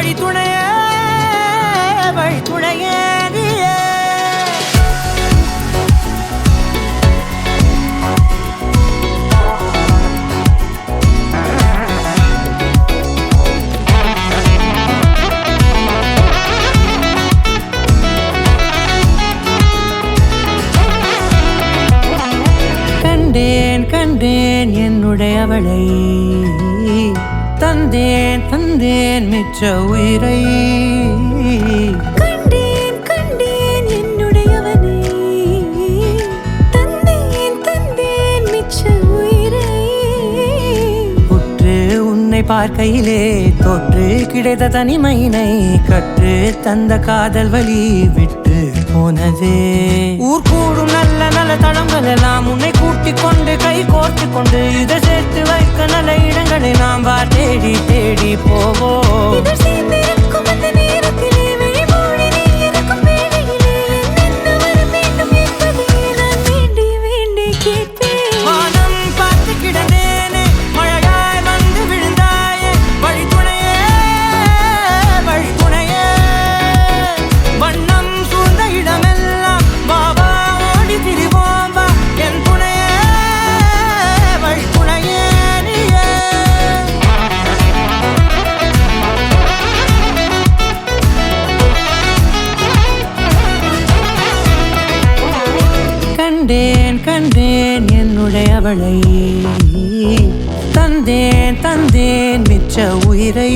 வழித்துணையே வழித்துணையே நீயே. கண்டேன் கண்டேன் என்னுடையவளை, தந்தேன் தந்தேன் மிச்ச உயிரை. கண்டேன் கண்டேன் என்னுடையவனை, தந்தேன் தந்தேன் மிச்ச உயிரை. உற்று உன்னை பார்க்கையிலே தொற்று கிடைத்த தனிமையினை கற்று தந்த காதல் வழி விட்டு போனதே. ஊர் கூடும் நல்ல நல்ல தளங்கள் எல்லாம் உன்னை கூட்டிக் கொண்டு கை கோர்த்து கொண்டு இதை சேர்த்து வைக்க நல்ல இடங்களை நாம் வா தேடி தேடி போவோம். இதழ் சேர்ந்திருக்கும் அந்த நேரத்திலே விழிமூடி நீ இருக்கும் வேளையிலே என்னென்ன வர வேண்டும் என்பதை நான் வேண்டி வேண்டி கேட்பேன். வானம் பார்த்து கிடந்தேனே, மழையாய் வந்து விழுந்தாயே, வழித்துணையே வழித்துணையே. வண்ணம் சூழ்ந்த இடமெல்லாம் பாபா ஓடி திரிவோம் வா, என் துணையே வழித்துணையே நீயே. கண்டேன் கண்டேன் என்னுடையவளை, தந்தேன் தந்தேன் மிச்ச உயிரை.